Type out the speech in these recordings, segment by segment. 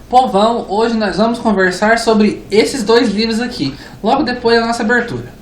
Povão, hoje nós vamos conversar sobre esses dois livros aqui, logo depois da nossa abertura.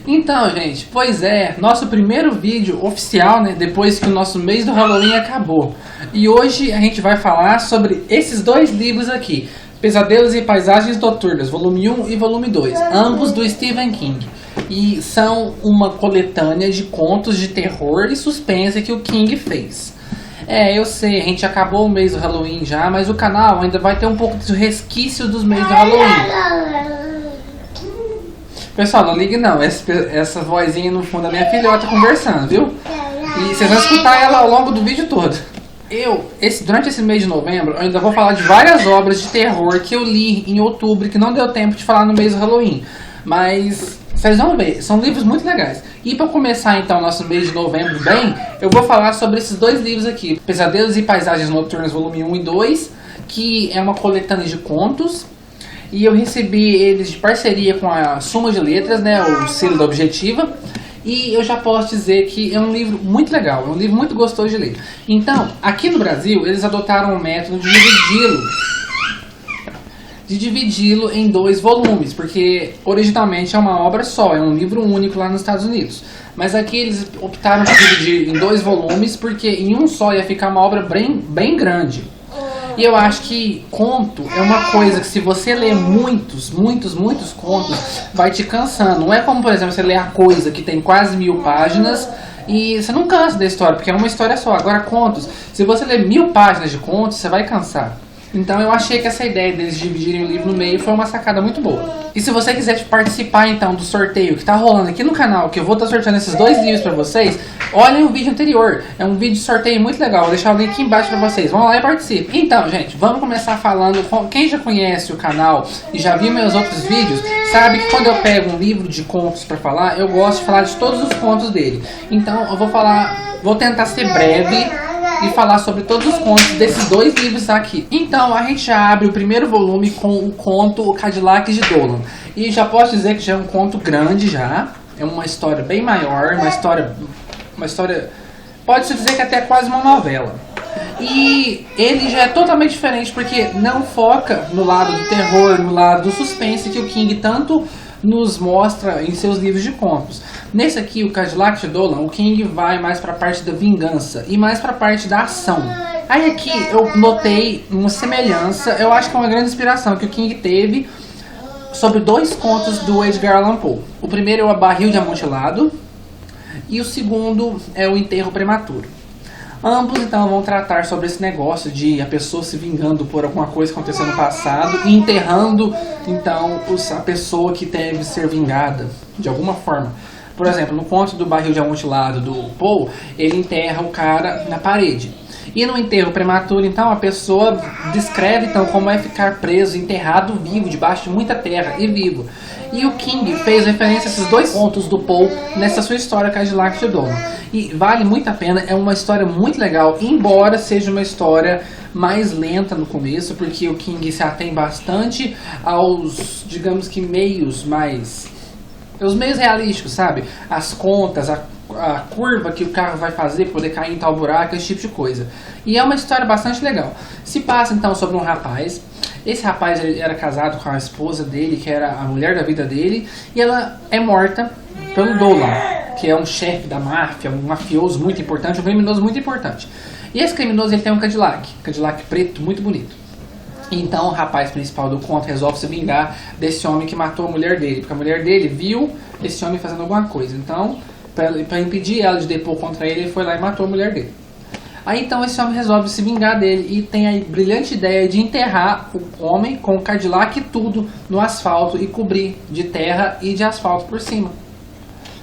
Então, gente, pois é, nosso primeiro vídeo oficial, né, depois que o nosso mês do Halloween acabou. E hoje a gente vai falar sobre esses dois livros aqui, Pesadelos e Paisagens Noturnas, volume 1 e volume 2, ambos do Stephen King. E são uma coletânea de contos de terror e suspense que o King fez. Eu sei, a gente acabou o mês do Halloween já, mas o canal ainda vai ter um pouco de resquício dos meses do Halloween. Pessoal, não ligue não, essa vozinha no fundo da minha filhota conversando, viu? E vocês vão escutar ela ao longo do vídeo todo. Durante esse mês de novembro, eu ainda vou falar de várias obras de terror que eu li em outubro, que não deu tempo de falar no mês do Halloween. Mas vocês vão ver, são livros muito legais. E para começar então o nosso mês de novembro bem, eu vou falar sobre esses dois livros aqui. Pesadelos e Paisagens Noturnas, volume 1 e 2, que é uma coletânea de contos. E eu recebi eles de parceria com a Suma de Letras, né, o selo da Objetiva. E eu já posso dizer que é um livro muito legal, é um livro muito gostoso de ler. Então, aqui no Brasil, eles adotaram o método de dividi-lo em dois volumes, porque originalmente é uma obra só, é um livro único lá nos Estados Unidos. Mas aqui eles optaram por dividir em dois volumes, porque em um só ia ficar uma obra bem grande. E eu acho que conto é uma coisa que se você ler muitos contos, vai te cansando. Não é como, por exemplo, você ler A Coisa, que tem quase 1000 páginas, e você não cansa da história, porque é uma história só. Agora, contos, se você ler 1000 páginas de contos, você vai cansar. Então eu achei que essa ideia deles dividirem o livro no meio foi uma sacada muito boa. E se você quiser participar então do sorteio que tá rolando aqui no canal, que eu vou estar sorteando esses dois livros pra vocês, olhem o vídeo anterior. É um vídeo de sorteio muito legal, vou deixar o link aqui embaixo pra vocês. Vão lá e participem. Então, gente, vamos começar falando. Quem já conhece o canal e já viu meus outros vídeos, sabe que quando eu pego um livro de contos pra falar, eu gosto de falar de todos os contos dele. Então eu vou tentar ser breve e falar sobre todos os contos desses dois livros aqui. Então a gente já abre o primeiro volume com o conto O Cadillac de Dolan. E já posso dizer que já é um conto grande já. É uma história bem maior, uma história pode-se dizer que até quase uma novela. E ele já é totalmente diferente porque não foca no lado do terror, no lado do suspense que o King tanto nos mostra em seus livros de contos. Nesse aqui, o Cadillac de Dolan, o King vai mais para a parte da vingança e mais para a parte da ação. Aí aqui eu notei uma semelhança, eu acho que é uma grande inspiração que o King teve sobre dois contos do Edgar Allan Poe. O primeiro é o Barril de Amontilado e o segundo é o Enterro Prematuro. Ambos então vão tratar sobre esse negócio de a pessoa se vingando por alguma coisa que aconteceu no passado e enterrando então a pessoa que deve ser vingada de alguma forma. Por exemplo, no conto do Barril de Amontilado do Poe, ele enterra o cara na parede. E no Enterro Prematuro, então, a pessoa descreve então como é ficar preso, enterrado vivo, debaixo de muita terra e vivo. E o King fez referência a esses dois contos do Poe nessa sua história Cadillac de Dolan. E vale muito a pena, é uma história muito legal, embora seja uma história mais lenta no começo, porque o King se atém bastante aos, digamos que, os meios realísticos, sabe? As contas, a curva que o carro vai fazer para poder cair em tal buraco, esse tipo de coisa. E é uma história bastante legal. Se passa então sobre um rapaz. Esse rapaz ele era casado com a esposa dele, que era a mulher da vida dele, e ela é morta pelo Dolan, que é um chefe da máfia, um mafioso muito importante, um criminoso muito importante. E esse criminoso ele tem um Cadillac preto muito bonito. Então o rapaz principal do conto resolve se vingar desse homem que matou a mulher dele, porque a mulher dele viu esse homem fazendo alguma coisa. Então, para impedir ela de depor contra ele, ele foi lá e matou a mulher dele. Aí então esse homem resolve se vingar dele e tem a brilhante ideia de enterrar o homem com o Cadillac e tudo no asfalto e cobrir de terra e de asfalto por cima.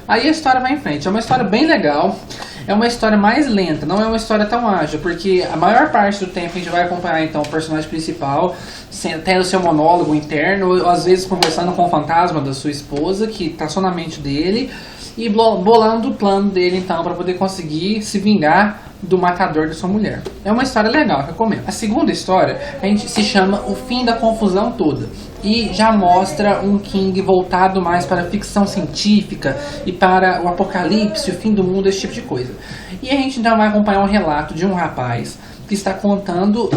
Aí a história vai em frente. É uma história bem legal. É uma história mais lenta, não é uma história tão ágil, porque a maior parte do tempo a gente vai acompanhar então o personagem principal tendo seu monólogo interno, ou às vezes conversando com o fantasma da sua esposa, que está só na mente dele, e bolando o plano dele então para poder conseguir se vingar do matador de sua mulher. É uma história legal, recomendo. A segunda história a gente se chama O Fim da Confusão Toda e já mostra um King voltado mais para a ficção científica e para o apocalipse, o fim do mundo, esse tipo de coisa. E a gente então vai acompanhar um relato de um rapaz que está contando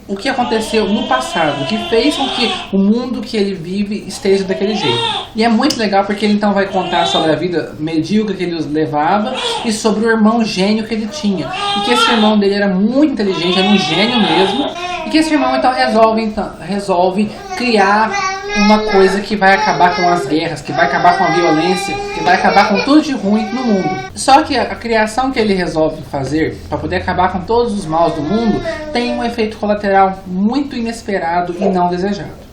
o que aconteceu no passado, o que fez com que o mundo que ele vive esteja daquele jeito. E é muito legal porque ele então vai contar sobre a vida medíocre que ele levava e sobre o irmão gênio que ele tinha. E que esse irmão dele era muito inteligente, era um gênio mesmo. E que esse irmão então resolve criar uma coisa que vai acabar com as guerras, que vai acabar com a violência, que vai acabar com tudo de ruim no mundo. Só que a criação que ele resolve fazer para poder acabar com todos os maus do mundo tem um efeito colateral muito inesperado e não desejado.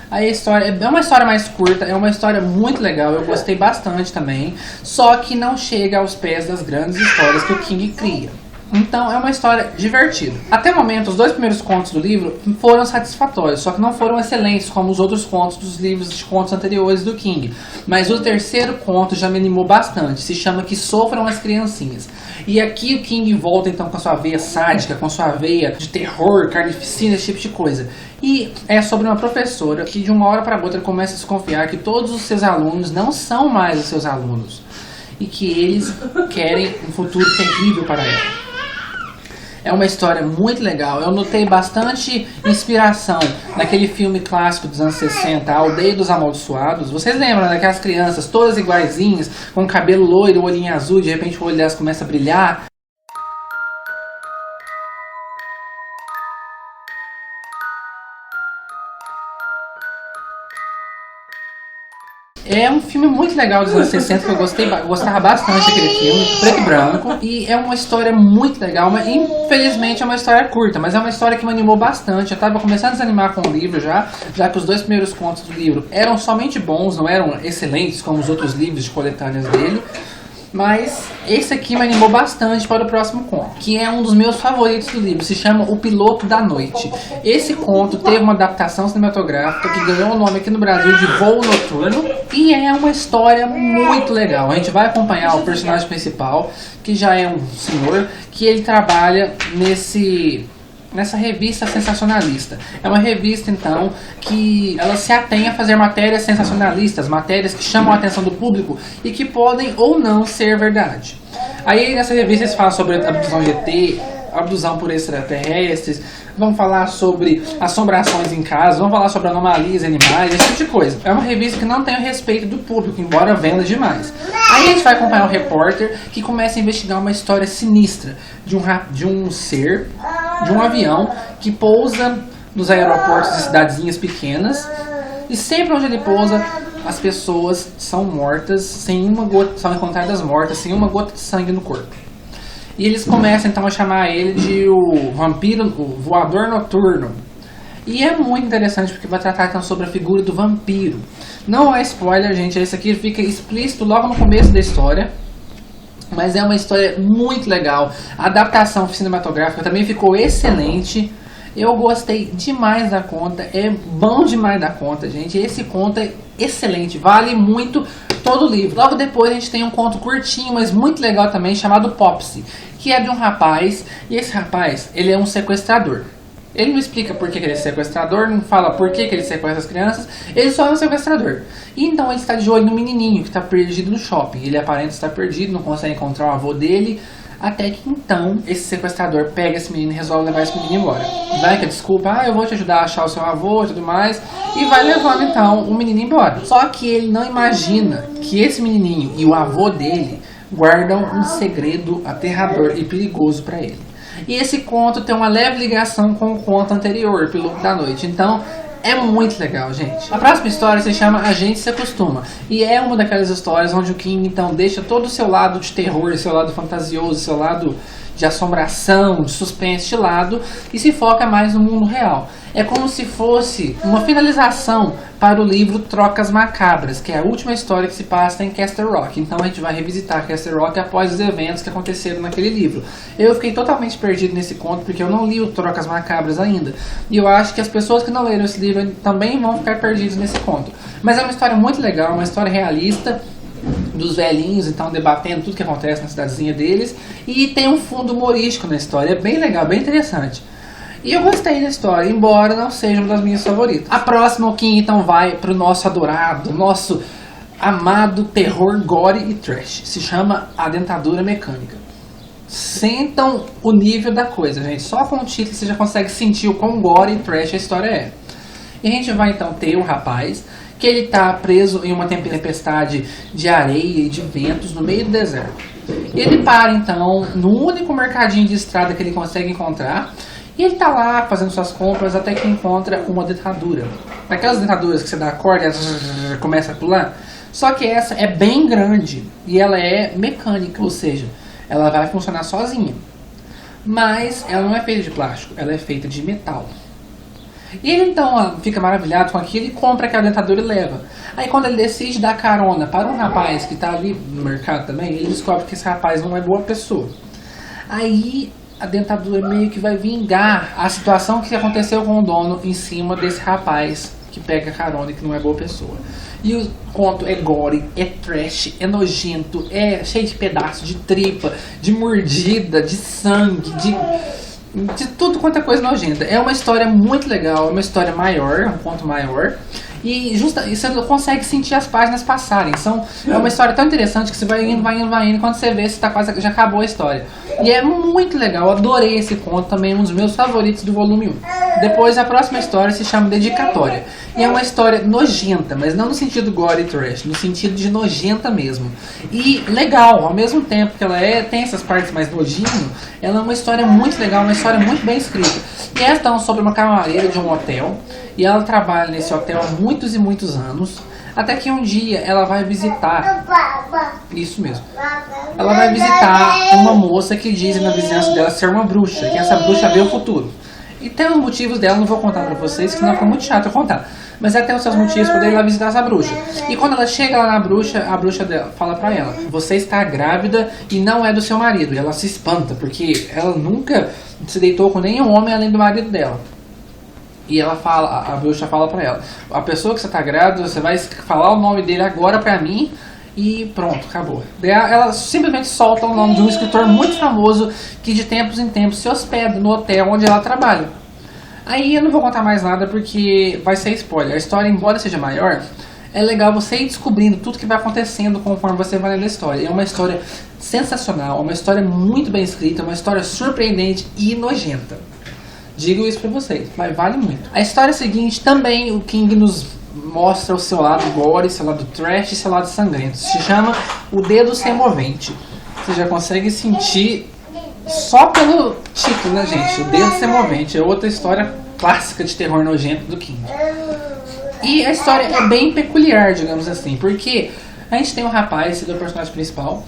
A história é uma história mais curta, é uma história muito legal, eu gostei bastante também, só que não chega aos pés das grandes histórias que o King cria. Então é uma história divertida. Até o momento, os 2 primeiros contos do livro foram satisfatórios, só que não foram excelentes como os outros contos dos livros de contos anteriores do King. Mas o terceiro conto já me animou bastante, se chama Que Sofram as Criancinhas. E aqui o King volta então com a sua veia sádica, com a sua veia de terror, carnificina, esse tipo de coisa. E é sobre uma professora que de uma hora para outra começa a desconfiar que todos os seus alunos não são mais os seus alunos. E que eles querem um futuro terrível para ela. É uma história muito legal. Eu notei bastante inspiração naquele filme clássico dos anos 60, A Aldeia dos Amaldiçoados. Vocês lembram daquelas crianças todas iguaizinhas, com cabelo loiro, olhinho azul, de repente o olho delas começa a brilhar? É um filme muito legal dos anos 60 que eu gostava bastante daquele filme, preto e branco. E é uma história muito legal, mas infelizmente é uma história curta, mas é uma história que me animou bastante. Eu estava começando a desanimar com o livro já que os 2 primeiros contos do livro eram somente bons, não eram excelentes como os outros livros de coletâneas dele. Mas esse aqui me animou bastante para o próximo conto, que é um dos meus favoritos do livro, se chama O Piloto da Noite. Esse conto teve uma adaptação cinematográfica que ganhou o nome aqui no Brasil de Voo Noturno, e é uma história muito legal. A gente vai acompanhar o personagem principal, que já é um senhor, que ele trabalha nessa revista sensacionalista. É uma revista, então, que ela se atém a fazer matérias sensacionalistas, matérias que chamam a atenção do público e que podem ou não ser verdade. Aí nessa revista eles falam sobre a abdução de ET, abdução por extraterrestres, vão falar sobre assombrações em casa, vão falar sobre anomalias animais, esse tipo de coisa. É uma revista que não tem o respeito do público, embora venda demais. Aí a gente vai acompanhar um repórter que começa a investigar uma história sinistra de um ser, de um avião que pousa nos aeroportos de cidadezinhas pequenas, e sempre onde ele pousa as pessoas são mortas, são encontradas mortas, sem uma gota de sangue no corpo. E eles começam então a chamar ele de o vampiro, o voador noturno. E é muito interessante porque vai tratar então sobre a figura do vampiro. Não é spoiler, gente, esse aqui fica explícito logo no começo da história. Mas é uma história muito legal. A adaptação cinematográfica também ficou excelente. Eu gostei demais da conta. É bom demais da conta, gente. Esse conto é excelente. Vale muito todo o livro. Logo depois a gente tem um conto curtinho, mas muito legal também, chamado Popsy, que é de um rapaz. E esse rapaz, ele é um sequestrador. Ele não explica por que ele é sequestrador, não fala por que ele sequestra as crianças, ele só é um sequestrador. E então ele está de olho no menininho que está perdido no shopping. Ele aparenta estar perdido, não consegue encontrar o avô dele, até que então esse sequestrador pega esse menino e resolve levar esse menino embora. Vai com a desculpa, eu vou te ajudar a achar o seu avô e tudo mais, e vai levando então o menino embora. Só que ele não imagina que esse menininho e o avô dele guardam um segredo aterrador e perigoso para ele. E esse conto tem uma leve ligação com o conto anterior, Piloto da Noite. Então, é muito legal, gente. A próxima história se chama A Gente Se Acostuma. E é uma daquelas histórias onde o King, então, deixa todo o seu lado de terror, seu lado fantasioso, seu lado de assombração, de suspense de lado, e se foca mais no mundo real. É como se fosse uma finalização para o livro Trocas Macabras, que é a última história que se passa em Castle Rock. Então a gente vai revisitar Castle Rock após os eventos que aconteceram naquele livro. Eu fiquei totalmente perdido nesse conto, porque eu não li o Trocas Macabras ainda. E eu acho que as pessoas que não leram esse livro também vão ficar perdidos nesse conto. Mas é uma história muito legal, uma história realista, dos velhinhos, então debatendo tudo que acontece na cidadezinha deles. E tem um fundo humorístico na história, é bem legal, bem interessante. E eu gostei da história, embora não seja uma das minhas favoritas. A próxima, o King, então, vai pro nosso adorado, nosso amado terror gore e trash. Se chama A Dentadura Mecânica. Sentam o nível da coisa, gente. Só com o título você já consegue sentir o quão gore e trash a história é. E a gente vai então ter um rapaz que ele tá preso em uma tempestade de areia e de ventos no meio do deserto. Ele para então no único mercadinho de estrada que ele consegue encontrar. E ele tá lá fazendo suas compras até que encontra uma dentadura. Aquelas dentaduras que você dá a corda e começa a pular. Só que essa é bem grande e ela é mecânica, ou seja, ela vai funcionar sozinha. Mas ela não é feita de plástico, ela é feita de metal. E ele então fica maravilhado com aquilo e compra aquela dentadura e leva. Aí quando ele decide dar carona para um rapaz que está ali no mercado também, ele descobre que esse rapaz não é boa pessoa. Aí a dentadura meio que vai vingar a situação que aconteceu com o dono em cima desse rapaz que pega carona e que não é boa pessoa. E o conto é gore, é trash, é nojento, é cheio de pedaços, de tripa, de mordida, de sangue, de tudo quanto é coisa nojenta. É uma história muito legal, é uma história maior, é um conto maior. E você consegue sentir as páginas passarem. É uma história tão interessante que você vai indo, quando você vê, você tá quase, já acabou a história. E é muito legal, adorei esse conto, também um dos meus favoritos do volume 1. Depois a próxima história se chama Dedicatória. E é uma história nojenta, mas não no sentido gore e trash, no sentido de nojenta mesmo. E legal, ao mesmo tempo que ela tem essas partes mais nojinho, ela é uma história muito legal, uma história muito bem escrita. E ela está sobre uma camareira de um hotel, e ela trabalha nesse hotel há muitos e muitos anos, até que um dia ela vai visitar, isso mesmo, ela vai visitar uma moça que diz na vizinhança dela ser uma bruxa, que essa bruxa vê o futuro. E tem os motivos dela, não vou contar pra vocês, que senão fica muito chato eu contar. Mas ela tem os seus motivos para ir lá visitar essa bruxa. E quando ela chega lá na bruxa, a bruxa dela fala pra ela: você está grávida e não é do seu marido. E ela se espanta, porque ela nunca se deitou com nenhum homem além do marido dela. E ela fala, a bruxa fala pra ela: a pessoa que você tá grávida, você vai falar o nome dele agora pra mim. E pronto, acabou. Ela simplesmente solta o nome de um escritor muito famoso que de tempos em tempos se hospeda no hotel onde ela trabalha. Aí eu não vou contar mais nada porque vai ser spoiler. A história, embora seja maior, é legal você ir descobrindo tudo que vai acontecendo conforme você vai lendo a história. É uma história sensacional, uma história muito bem escrita, uma história surpreendente e nojenta. Digo isso pra vocês, mas vale muito. A história seguinte também o King nos mostra o seu lado gore, seu lado trash e seu lado sangrento. Se chama O Dedo Semovente. Você já consegue sentir só pelo título, né, gente? O Dedo Semovente é outra história clássica de terror nojento do King. E a história é bem peculiar, digamos assim, porque a gente tem um rapaz, esse é o personagem principal,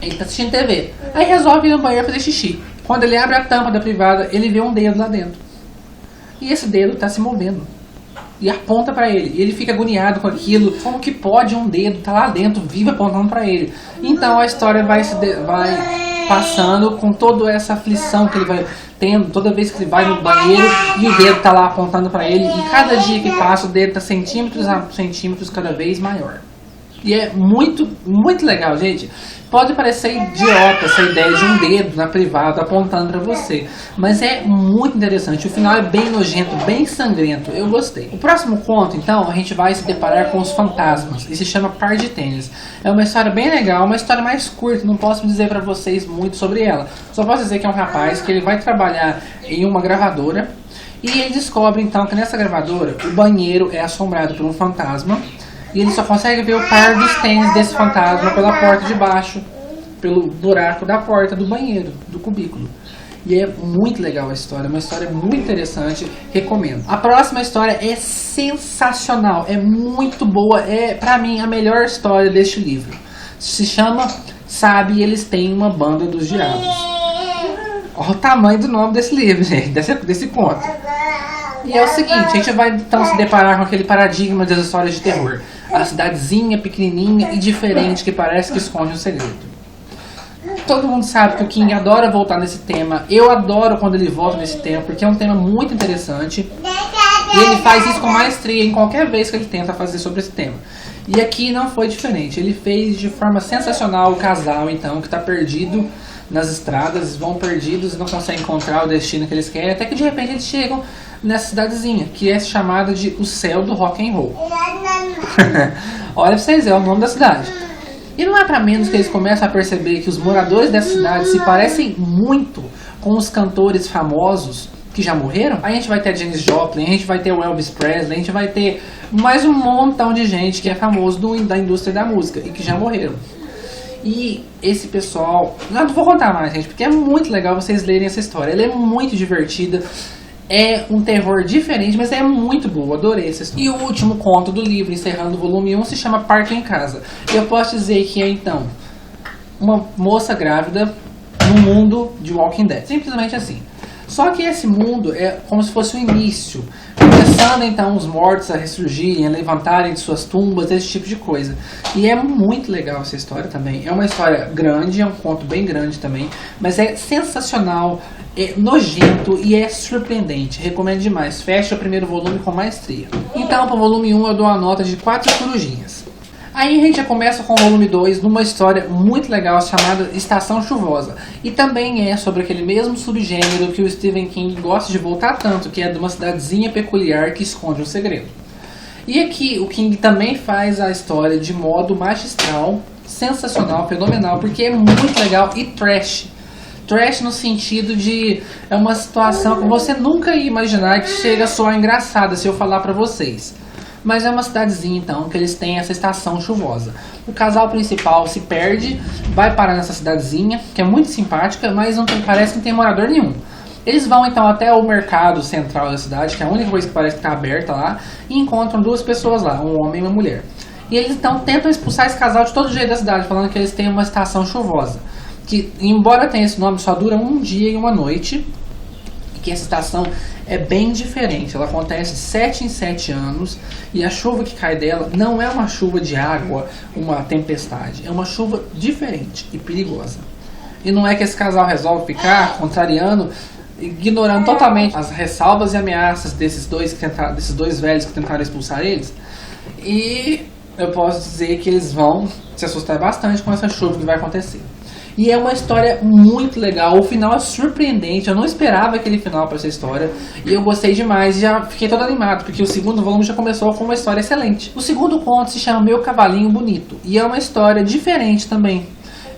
ele tá assistindo TV, aí resolve ir no banheiro fazer xixi. Quando ele abre a tampa da privada, ele vê um dedo lá dentro. E esse dedo tá se movendo. E aponta pra ele. E ele fica agoniado com aquilo. Como que pode um dedo estar lá dentro, vivo, apontando pra ele? Então a história vai passando com toda essa aflição que ele vai tendo toda vez que ele vai no banheiro e o dedo tá lá apontando pra ele. E cada dia que passa, o dedo tá centímetros a centímetros cada vez maior. E é muito, muito legal, gente. Pode parecer idiota essa ideia de um dedo na privada apontando pra você, mas é muito interessante. O final é bem nojento, bem sangrento. Eu gostei. O próximo conto, então, a gente vai se deparar com os fantasmas e se chama Par de Tênis. É uma história bem legal, uma história mais curta. Não posso dizer pra vocês muito sobre ela. Só posso dizer que é um rapaz que ele vai trabalhar em uma gravadora e ele descobre então que nessa gravadora o banheiro é assombrado por um fantasma. E ele só consegue ver o par dos tênis desse fantasma pela porta de baixo, pelo buraco da porta do banheiro, do cubículo. E é muito legal a história, uma história muito interessante, recomendo. A próxima história é sensacional, é muito boa, é pra mim a melhor história deste livro. Se chama Sabe, Eles Têm uma Banda dos Diabos. Olha o tamanho do nome desse livro, gente, desse conto. E é o seguinte, a gente vai então se deparar com aquele paradigma das histórias de terror. A cidadezinha pequenininha e diferente que parece que esconde um segredo. Todo mundo sabe que o King adora voltar nesse tema. Eu adoro quando ele volta nesse tema, porque é um tema muito interessante. E ele faz isso com maestria em qualquer vez que ele tenta fazer sobre esse tema. E aqui não foi diferente, ele fez de forma sensacional o casal, então, que tá perdido nas estradas, vão perdidos e não conseguem encontrar o destino que eles querem, até que de repente eles chegam nessa cidadezinha, que é chamada de o céu do rock and roll. Olha pra vocês, é o nome da cidade. E não é pra menos que eles começam a perceber que os moradores dessa cidade se parecem muito com os cantores famosos que já morreram. A gente vai ter a Janis Joplin, a gente vai ter o Elvis Presley, a gente vai ter mais um montão de gente que é famoso da indústria da música e que já morreram. E esse pessoal... Não vou contar mais, gente, porque é muito legal vocês lerem essa história. Ela é muito divertida. É um terror diferente, mas é muito boa. Adorei essa história. E o último conto do livro, encerrando o volume 1, se chama Parto em Casa. Eu posso dizer que é, então, uma moça grávida no mundo de Walking Dead. Simplesmente assim. Só que esse mundo é como se fosse o início. Começando então os mortos a ressurgirem, a levantarem de suas tumbas, esse tipo de coisa. E é muito legal essa história também. É uma história grande, é um conto bem grande também. Mas é sensacional, é nojento e é surpreendente. Recomendo demais. Fecha o primeiro volume com maestria. Então para o volume 1 eu dou uma nota de 4 corujinhas. Aí a gente já começa com o volume 2 numa história muito legal chamada Estação Chuvosa. E também é sobre aquele mesmo subgênero que o Stephen King gosta de voltar tanto, que é de uma cidadezinha peculiar que esconde um segredo. E aqui o King também faz a história de modo magistral, sensacional, fenomenal, porque é muito legal e trash. Trash no sentido de é uma situação que você nunca ia imaginar que chega só engraçada se eu falar pra vocês. Mas é uma cidadezinha, então, que eles têm essa estação chuvosa. O casal principal se perde, vai parar nessa cidadezinha, que é muito simpática, mas parece que não tem morador nenhum. Eles vão, então, até o mercado central da cidade, que é a única coisa que parece que está aberta lá, e encontram duas pessoas lá, um homem e uma mulher. E eles, então, tentam expulsar esse casal de todo jeito da cidade, falando que eles têm uma estação chuvosa. Que, embora tenha esse nome, só dura um dia e uma noite, que essa estação é bem diferente. Ela acontece de 7 em 7 anos e a chuva que cai dela não é uma chuva de água, uma tempestade. É uma chuva diferente e perigosa. E não é que esse casal resolve ficar contrariando, ignorando totalmente as ressalvas e ameaças desses dois velhos que tentaram expulsar eles. E eu posso dizer que eles vão se assustar bastante com essa chuva que vai acontecer. E é uma história muito legal, o final é surpreendente, eu não esperava aquele final para essa história. E eu gostei demais, já fiquei todo animado, porque o segundo volume já começou com uma história excelente. O segundo conto se chama Meu Cavalinho Bonito, e é uma história diferente também.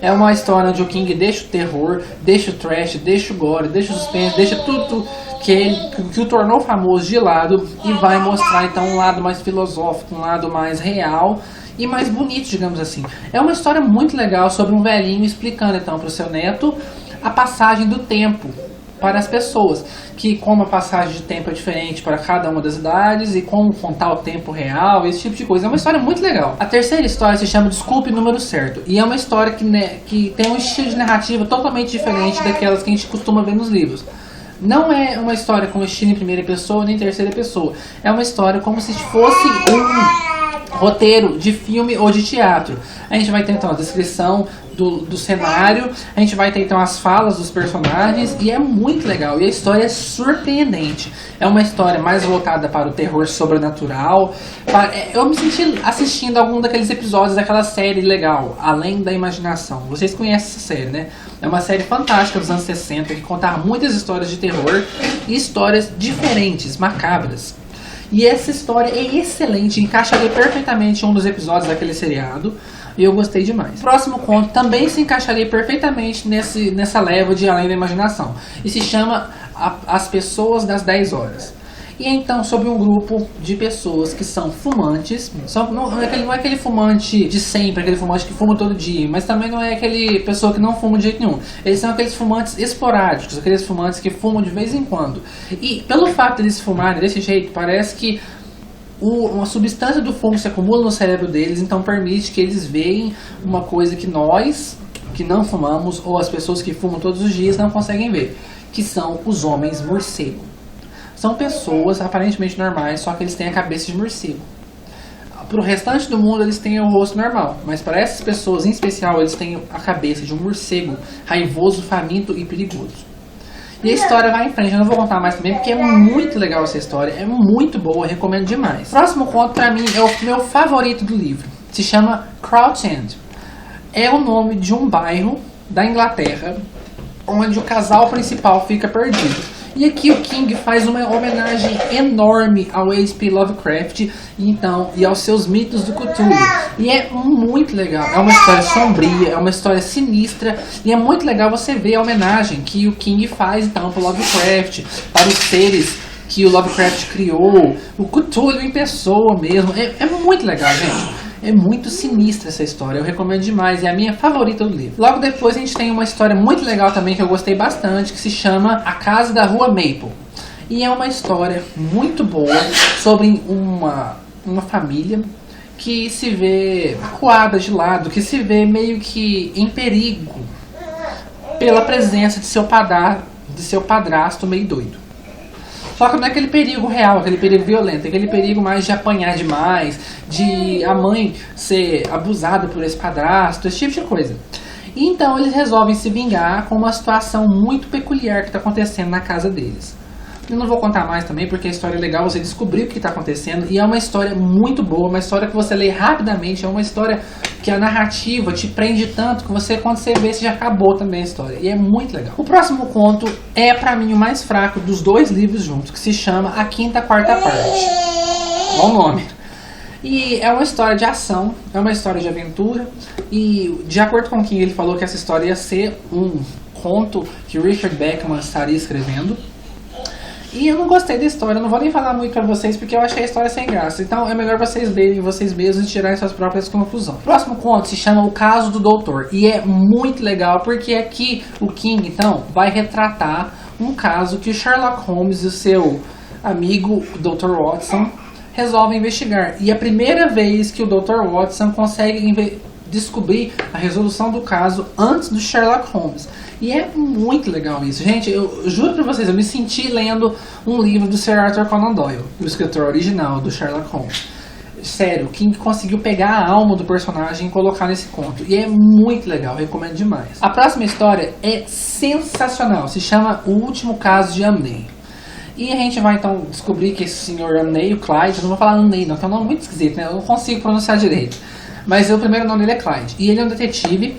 É uma história onde o King deixa o terror, deixa o trash, deixa o gore, deixa o suspense, deixa tudo que o tornou famoso de lado. E vai mostrar então um lado mais filosófico, um lado mais real e mais bonito, digamos assim. É uma história muito legal sobre um velhinho explicando então para o seu neto a passagem do tempo para as pessoas, que como a passagem de tempo é diferente para cada uma das idades e como contar o tempo real, esse tipo de coisa. É uma história muito legal. A terceira história se chama Desculpe o Número Certo, e é uma história que tem um estilo de narrativa totalmente diferente daquelas que a gente costuma ver nos livros. Não é uma história com estilo em primeira pessoa nem terceira pessoa. É uma história como se fosse um roteiro de filme ou de teatro. A gente vai ter então a descrição do cenário, a gente vai ter então as falas dos personagens, e é muito legal, e a história é surpreendente. É uma história mais voltada para o terror sobrenatural. Eu me senti assistindo algum daqueles episódios daquela série legal, Além da Imaginação. Vocês conhecem essa série, né? É uma série fantástica dos anos 60 que contava muitas histórias de terror e histórias diferentes, macabras. E essa história é excelente, encaixaria perfeitamente em um dos episódios daquele seriado. E eu gostei demais. O próximo conto também se encaixaria perfeitamente nessa leva de Além da Imaginação. E se chama As Pessoas das 10 Horas. E é então sobre um grupo de pessoas que são fumantes. Não é aquele fumante de sempre, aquele fumante que fuma todo dia. Mas também não é aquele pessoa que não fuma de jeito nenhum. Eles são aqueles fumantes esporádicos, aqueles fumantes que fumam de vez em quando. E pelo fato de eles fumarem desse jeito, parece que uma substância do fumo se acumula no cérebro deles, então permite que eles veem uma coisa que nós, que não fumamos, ou as pessoas que fumam todos os dias, não conseguem ver, que são os homens morcego. São pessoas aparentemente normais, só que eles têm a cabeça de morcego. Para o restante do mundo eles têm o rosto normal, mas para essas pessoas em especial eles têm a cabeça de um morcego raivoso, faminto e perigoso. E a história vai em frente, eu não vou contar mais também, porque é muito legal essa história, é muito boa, eu recomendo demais. O próximo conto pra mim é o meu favorito do livro. Se chama Crouch End. É o nome de um bairro da Inglaterra onde o casal principal fica perdido. E aqui o King faz uma homenagem enorme ao H.P. Lovecraft e aos seus mitos do Cthulhu. E é muito legal. É uma história sombria, é uma história sinistra. E é muito legal você ver a homenagem que o King faz então para o Lovecraft, para os seres que o Lovecraft criou, o Cthulhu em pessoa mesmo. É muito legal, gente. É muito sinistra essa história, eu recomendo demais, é a minha favorita do livro. Logo depois a gente tem uma história muito legal também que eu gostei bastante, que se chama A Casa da Rua Maple. E é uma história muito boa sobre uma família que se vê coada de lado, que se vê meio que em perigo pela presença de seu padrasto meio doido. Só que não é aquele perigo real, aquele perigo violento, é aquele perigo mais de apanhar demais, de a mãe ser abusada por esse padrasto, esse tipo de coisa. E então eles resolvem se vingar com uma situação muito peculiar que está acontecendo na casa deles. Eu não vou contar mais também, porque a história é legal, você descobrir o que está acontecendo, e é uma história muito boa, uma história que você lê rapidamente, é uma história que a narrativa te prende tanto que você, quando você vê, você já acabou também a história, e é muito legal. O próximo conto é, pra mim, o mais fraco dos dois livros juntos, que se chama A Quinta Quarta Parte. Olha o nome. E é uma história de ação, é uma história de aventura, e de acordo com quem ele falou que essa história ia ser um conto que Richard Bachman estaria escrevendo. E eu não gostei da história, eu não vou nem falar muito pra vocês porque eu achei a história sem graça. Então é melhor vocês lerem vocês mesmos e tirarem suas próprias conclusões. O próximo conto se chama O Caso do Doutor. E é muito legal porque aqui o King, então, vai retratar um caso que o Sherlock Holmes e o seu amigo, o Dr. Watson, resolvem investigar. E é a primeira vez que o Dr. Watson consegue descobrir a resolução do caso antes do Sherlock Holmes. E é muito legal isso. Gente, eu juro pra vocês, eu me senti lendo um livro do Sir Arthur Conan Doyle, o escritor original do Sherlock Holmes. Sério, King conseguiu pegar a alma do personagem e colocar nesse conto. E é muito legal, recomendo demais. A próxima história é sensacional, se chama O Último Caso de Amney. E a gente vai então descobrir que esse senhor Amney, o Clyde, eu não vou falar Amney não, que é um nome muito esquisito, né? Eu não consigo pronunciar direito. Mas o primeiro nome dele é Clyde. E ele é um detetive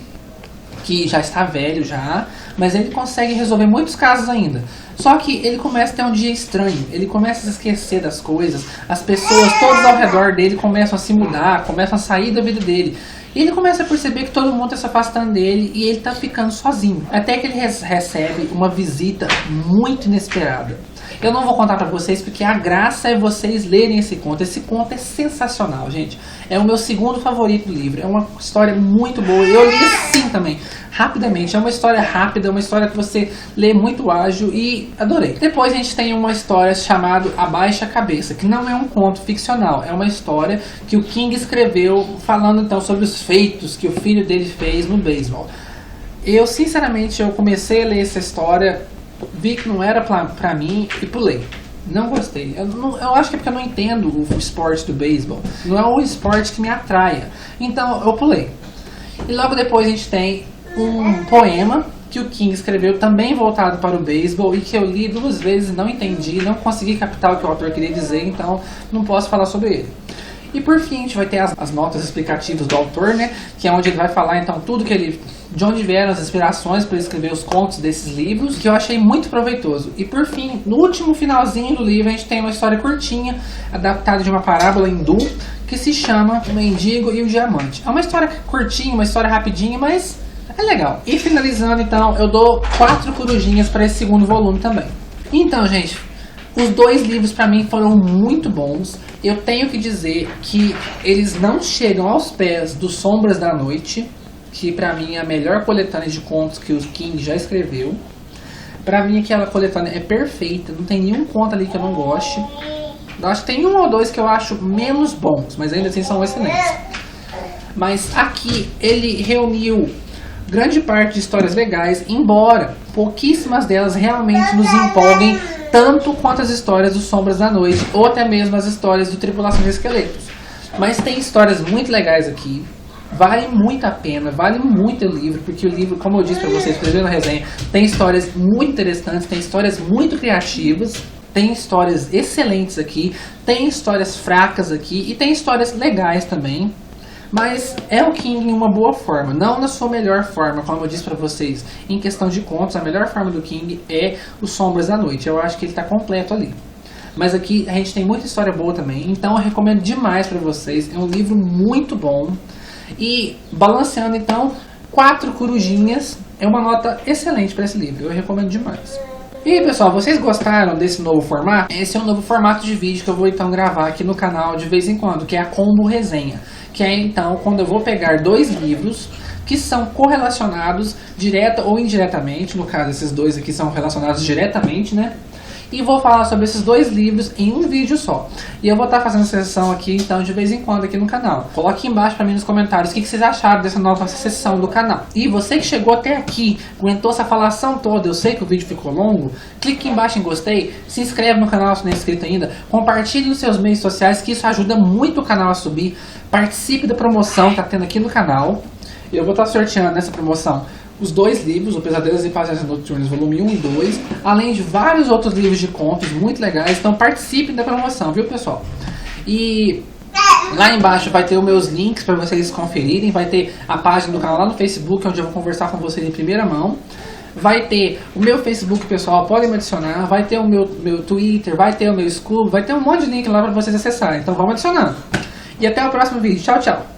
que já está velho já, mas ele consegue resolver muitos casos ainda. Só que ele começa a ter um dia estranho, ele começa a se esquecer das coisas, as pessoas todas ao redor dele começam a se mudar, começam a sair da vida dele. E ele começa a perceber que todo mundo está se afastando dele e ele está ficando sozinho. Até que ele recebe uma visita muito inesperada. Eu não vou contar pra vocês porque a graça é vocês lerem esse conto. Esse conto é sensacional, gente. É o meu segundo favorito do livro. É uma história muito boa. Eu li assim também, rapidamente. É uma história rápida, uma história que você lê muito ágil e adorei. Depois a gente tem uma história chamada A Baixa Cabeça, que não é um conto ficcional. É uma história que o King escreveu falando então sobre os feitos que o filho dele fez no beisebol. Eu, sinceramente, eu comecei a ler essa história, vi que não era pra mim e pulei. Não gostei. Eu acho que é porque eu não entendo o esporte do beisebol. Não é o esporte que me atraia. Então eu pulei. E logo depois a gente tem um poema que o King escreveu também voltado para o beisebol e que eu li 2 vezes e não entendi, não consegui captar o que o autor queria dizer, então não posso falar sobre ele. E por fim a gente vai ter as notas explicativas do autor, né? Que é onde ele vai falar então tudo que ele... de onde vieram as inspirações para escrever os contos desses livros, que eu achei muito proveitoso. E por fim, no último finalzinho do livro, a gente tem uma história curtinha, adaptada de uma parábola hindu, que se chama O Mendigo e o Diamante. É uma história curtinha, uma história rapidinha, mas é legal. E finalizando, então, eu dou 4 corujinhas para esse segundo volume também. Então, gente, os 2 livros para mim foram muito bons. Eu tenho que dizer que eles não chegam aos pés do Sombras da Noite, que pra mim é a melhor coletânea de contos que o King já escreveu. Pra mim aquela coletânea é perfeita, não tem nenhum conto ali que eu não goste. Eu acho que tem 1 ou 2 que eu acho menos bons, mas ainda assim são excelentes. Mas aqui ele reuniu grande parte de histórias legais, embora pouquíssimas delas realmente nos empolguem tanto quanto as histórias do Sombras da Noite, ou até mesmo as histórias do Tripulação de Esqueletos. Mas tem histórias muito legais aqui. Vale muito a pena, vale muito o livro, porque o livro, como eu disse pra vocês, escrevendo a resenha, tem histórias muito interessantes, tem histórias muito criativas, tem histórias excelentes aqui, tem histórias fracas aqui e tem histórias legais também. Mas é o King em uma boa forma, não na sua melhor forma, como eu disse pra vocês. Em questão de contos, a melhor forma do King é Os Sombras da Noite. Eu acho que ele tá completo ali. Mas aqui a gente tem muita história boa também, então eu recomendo demais pra vocês. É um livro muito bom. E balanceando então, 4 corujinhas é uma nota excelente pra esse livro. Eu recomendo demais. E aí, pessoal, vocês gostaram desse novo formato? Esse é um novo formato de vídeo que eu vou então gravar aqui no canal de vez em quando, que é a Combo Resenha. Que é então quando eu vou pegar 2 livros que são correlacionados direta ou indiretamente. No caso, esses 2 aqui são relacionados diretamente, né? E vou falar sobre esses 2 livros em um vídeo só. E eu vou estar fazendo sessão aqui, então, de vez em quando aqui no canal. Coloque embaixo para mim nos comentários o que vocês acharam dessa nova sessão do canal. E você que chegou até aqui, aguentou essa falação toda, eu sei que o vídeo ficou longo, clique embaixo em gostei, se inscreve no canal se não é inscrito ainda, compartilhe nos seus meios sociais, que isso ajuda muito o canal a subir. Participe da promoção que tá tendo aqui no canal. Eu vou estar sorteando nessa promoção os 2 livros, O Pesadelos e Passagens Noturnas, volume 1 e 2, além de vários outros livros de contos muito legais, então participem da promoção, viu, pessoal? E lá embaixo vai ter os meus links para vocês conferirem, vai ter a página do canal lá no Facebook, onde eu vou conversar com vocês em primeira mão. Vai ter o meu Facebook, pessoal, podem me adicionar, vai ter o meu Twitter, vai ter o meu Scoob, vai ter um monte de link lá para vocês acessarem, então vamos adicionando. E até o próximo vídeo, tchau, tchau!